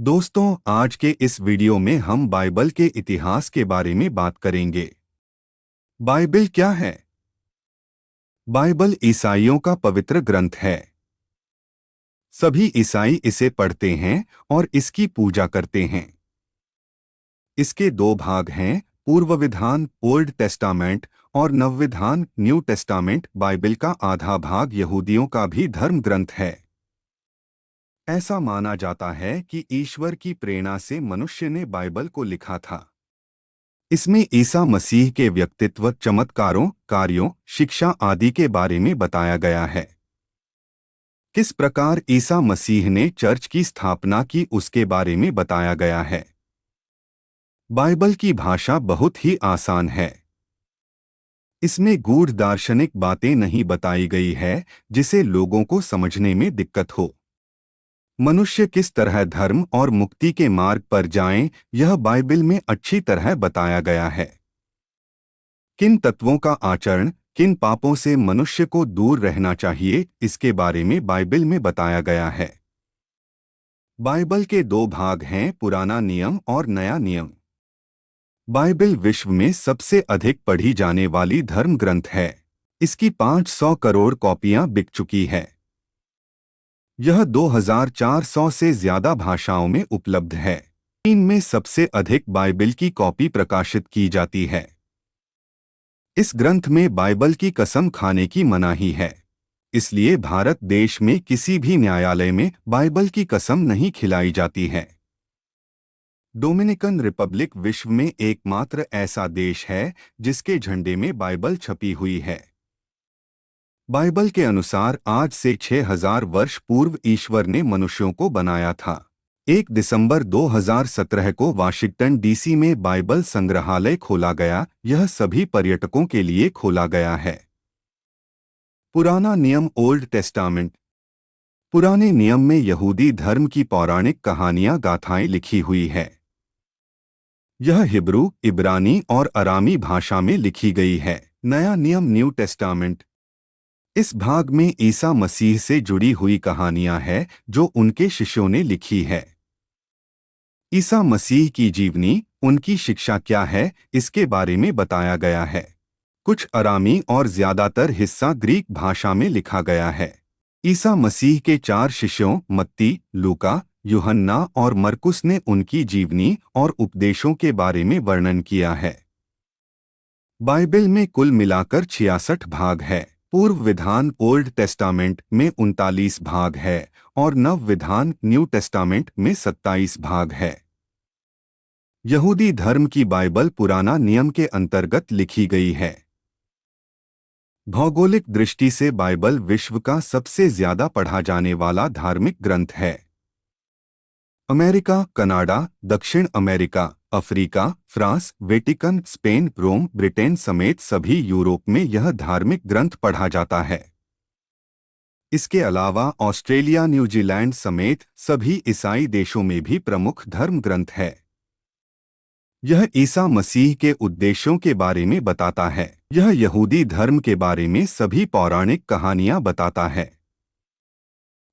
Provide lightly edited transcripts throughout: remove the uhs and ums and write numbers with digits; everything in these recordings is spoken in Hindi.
दोस्तों, आज के इस वीडियो में हम बाइबल के इतिहास के बारे में बात करेंगे। बाइबल क्या है? बाइबल ईसाइयों का पवित्र ग्रंथ है। सभी ईसाई इसे पढ़ते हैं और इसकी पूजा करते हैं। इसके दो भाग हैं, पूर्व विधान ओल्ड टेस्टामेंट और नवविधान न्यू टेस्टामेंट। बाइबल का आधा भाग यहूदियों का भी धर्म ग्रंथ है। ऐसा माना जाता है कि ईश्वर की प्रेरणा से मनुष्य ने बाइबल को लिखा था। इसमें ईसा मसीह के व्यक्तित्व, चमत्कारों, कार्यों, शिक्षा आदि के बारे में बताया गया है। किस प्रकार ईसा मसीह ने चर्च की स्थापना की उसके बारे में बताया गया है। बाइबल की भाषा बहुत ही आसान है। इसमें गूढ़ दार्शनिक बातें नहीं बताई गई है जिसे लोगों को समझने में दिक्कत हो। मनुष्य किस तरह धर्म और मुक्ति के मार्ग पर जाएं, यह बाइबल में अच्छी तरह बताया गया है। किन तत्वों का आचरण, किन पापों से मनुष्य को दूर रहना चाहिए, इसके बारे में बाइबल में बताया गया है। बाइबल के दो भाग हैं, पुराना नियम और नया नियम। बाइबल विश्व में सबसे अधिक पढ़ी जाने वाली धर्म ग्रंथ है। इसकी 500 करोड़ कॉपियां बिक चुकी है। यह 2400 से ज्यादा भाषाओं में उपलब्ध है। चीन में सबसे अधिक बाइबल की कॉपी प्रकाशित की जाती है। इस ग्रंथ में बाइबल की कसम खाने की मनाही है। इसलिए भारत देश में किसी भी न्यायालय में बाइबल की कसम नहीं खिलाई जाती है। डोमिनिकन रिपब्लिक विश्व में एकमात्र ऐसा देश है जिसके झंडे में बाइबल छपी हुई है। बाइबल के अनुसार आज से 6000 वर्ष पूर्व ईश्वर ने मनुष्यों को बनाया था। 1 दिसंबर 2017 को वाशिंगटन डीसी में बाइबल संग्रहालय खोला गया। यह सभी पर्यटकों के लिए खोला गया है। पुराना नियम ओल्ड टेस्टामेंट। पुराने नियम में यहूदी धर्म की पौराणिक कहानियां, गाथाएं लिखी हुई है। यह हिब्रू, इब्रानी और अरामी भाषा में लिखी गई है। नया नियम न्यू टेस्टामेंट। इस भाग में ईसा मसीह से जुड़ी हुई कहानियां हैं जो उनके शिष्यों ने लिखी है। ईसा मसीह की जीवनी, उनकी शिक्षा क्या है, इसके बारे में बताया गया है। कुछ अरामी और ज्यादातर हिस्सा ग्रीक भाषा में लिखा गया है। ईसा मसीह के 4 शिष्यों मत्ती, लूका, यूहन्ना और मरकुस ने उनकी जीवनी और उपदेशों के बारे में वर्णन किया है। बाइबल में कुल मिलाकर 66 भाग है। पूर्व विधान ओल्ड टेस्टामेंट में 39 भाग है और नव विधान न्यू टेस्टामेंट में 27 भाग है। यहूदी धर्म की बाइबल पुराना नियम के अंतर्गत लिखी गई है। भौगोलिक दृष्टि से बाइबल विश्व का सबसे ज्यादा पढ़ा जाने वाला धार्मिक ग्रंथ है। अमेरिका, कनाडा, दक्षिण America, Africa, France, Vatican, Spain, Rome, Britain समेत सभी यूरोप में यह धार्मिक ग्रंथ पढ़ा जाता है। इसके अलावा ऑस्ट्रेलिया, न्यूजीलैंड समेत सभी ईसाई देशों में भी प्रमुख धर्म ग्रंथ है। यह ईसा मसीह के उद्देश्यों के बारे में बताता है। यह यहूदी धर्म के बारे में सभी पौराणिक कहानियां बताता है।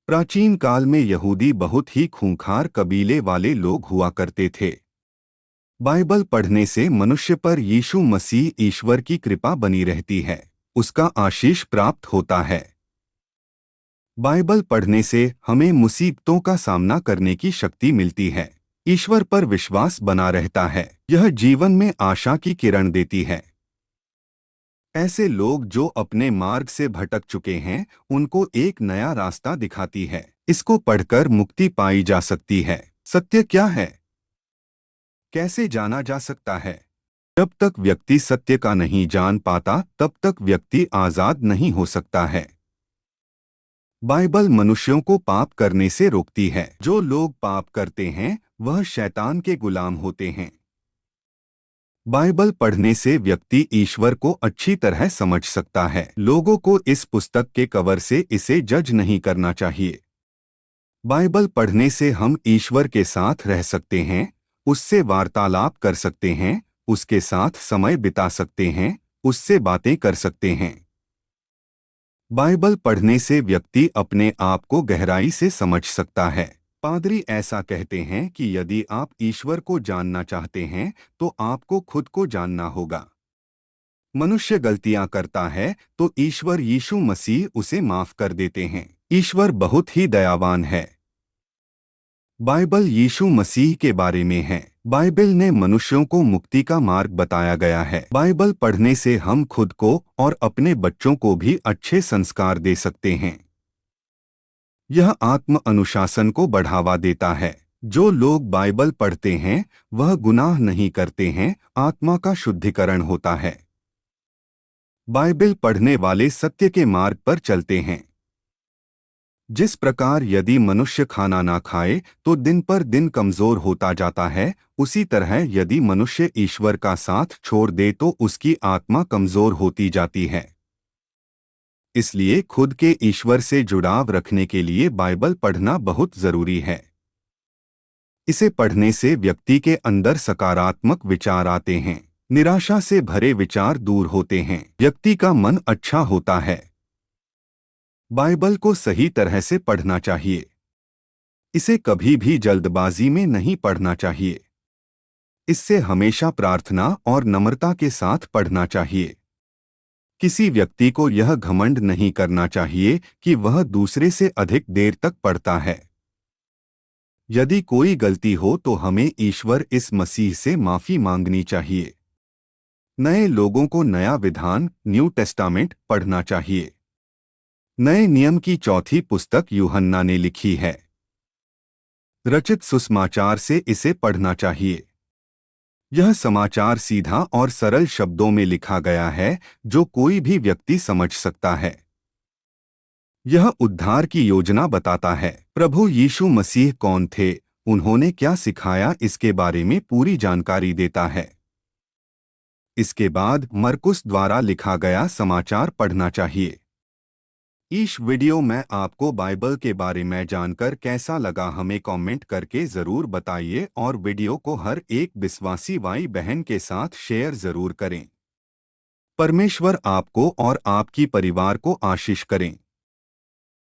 प्राचीन काल में यहूदी बहुत ही खूंखार कबीले वाले लोग हुआ करते थे। बाइबल पढ़ने से मनुष्य पर यीशु मसीह ईश्वर की कृपा बनी रहती है, उसका आशीष प्राप्त होता है। बाइबल पढ़ने से हमें मुसीबतों का सामना करने की शक्ति मिलती है। ईश्वर पर विश्वास बना रहता है। यह जीवन में आशा की किरण देती है। ऐसे लोग जो अपने मार्ग से भटक चुके हैं, उनको एक नया रास्ता दिखाती है। इसको पढ़कर मुक्ति पाई जा सकती है। सत्य क्या है? कैसे जाना जा सकता है? जब तक व्यक्ति सत्य का नहीं जान पाता, तब तक व्यक्ति आजाद नहीं हो सकता है। बाइबल मनुष्यों को पाप करने से रोकती है। जो लोग पाप करते हैं, वह शैतान के गुलाम होते हैं। बाइबल पढ़ने से व्यक्ति ईश्वर को अच्छी तरह समझ सकता है। लोगों को इस पुस्तक के कवर से इसे जज नहीं करना चाहिए। बाइबल पढ़ने से हम ईश्वर के साथ रह सकते हैं, उससे वार्तालाप कर सकते हैं, उसके साथ समय बिता सकते हैं, उससे बातें कर सकते हैं। बाइबल पढ़ने से व्यक्ति अपने आप को गहराई से समझ सकता है। पादरी ऐसा कहते हैं कि यदि आप ईश्वर को जानना चाहते हैं तो आपको खुद को जानना होगा। मनुष्य गलतियां करता है तो ईश्वर यीशु मसीह उसे माफ कर देते हैं। ईश्वर बहुत ही दयावान है। बाइबल यीशु मसीह के बारे में है। बाइबल ने मनुष्यों को मुक्ति का मार्ग बताया गया है। बाइबल पढ़ने से हम खुद को और अपने बच्चों को भी अच्छे संस्कार दे सकते हैं। यह आत्म अनुशासन को बढ़ावा देता है। जो लोग बाइबल पढ़ते हैं वह गुनाह नहीं करते हैं, आत्मा का शुद्धिकरण होता है। बाइबल पढ़ने वाले सत्य के मार्ग पर चलते हैं। जिस प्रकार यदि मनुष्य खाना ना खाए तो दिन पर दिन कमजोर होता जाता है, उसी तरह यदि मनुष्य ईश्वर का साथ छोड़ दे तो उसकी आत्मा कमजोर होती जाती है। इसलिए खुद के ईश्वर से जुड़ाव रखने के लिए बाइबल पढ़ना बहुत जरूरी है। इसे पढ़ने से व्यक्ति के अंदर सकारात्मक विचार आते हैं, निराशा से भरे विचार दूर होते हैं, व्यक्ति का मन अच्छा होता है। बाइबल को सही तरह से पढ़ना चाहिए। इसे कभी भी जल्दबाजी में नहीं पढ़ना चाहिए। इससे हमेशा प्रार्थना और नम्रता के साथ पढ़ना चाहिए। किसी व्यक्ति को यह घमंड नहीं करना चाहिए कि वह दूसरे से अधिक देर तक पढ़ता है। यदि कोई गलती हो तो हमें ईश्वर इस मसीह से माफी मांगनी चाहिए। नए लोगों को नया विधान न्यू टेस्टामेंट पढ़ना चाहिए। नए नियम की चौथी पुस्तक यूहन्ना ने लिखी है। रचित सुसमाचार से इसे पढ़ना चाहिए। यह समाचार सीधा और सरल शब्दों में लिखा गया है जो कोई भी व्यक्ति समझ सकता है। यह उद्धार की योजना बताता है। प्रभु यीशु मसीह कौन थे, उन्होंने क्या सिखाया, इसके बारे में पूरी जानकारी देता है। इसके बाद मरकुस द्वारा लिखा गया समाचार पढ़ना चाहिए। इस वीडियो में आपको बाइबल के बारे में जानकर कैसा लगा हमें कमेंट करके ज़रूर बताइए और वीडियो को हर एक विश्वासी भाई बहन के साथ शेयर ज़रूर करें। परमेश्वर आपको और आपकी परिवार को आशीष करें।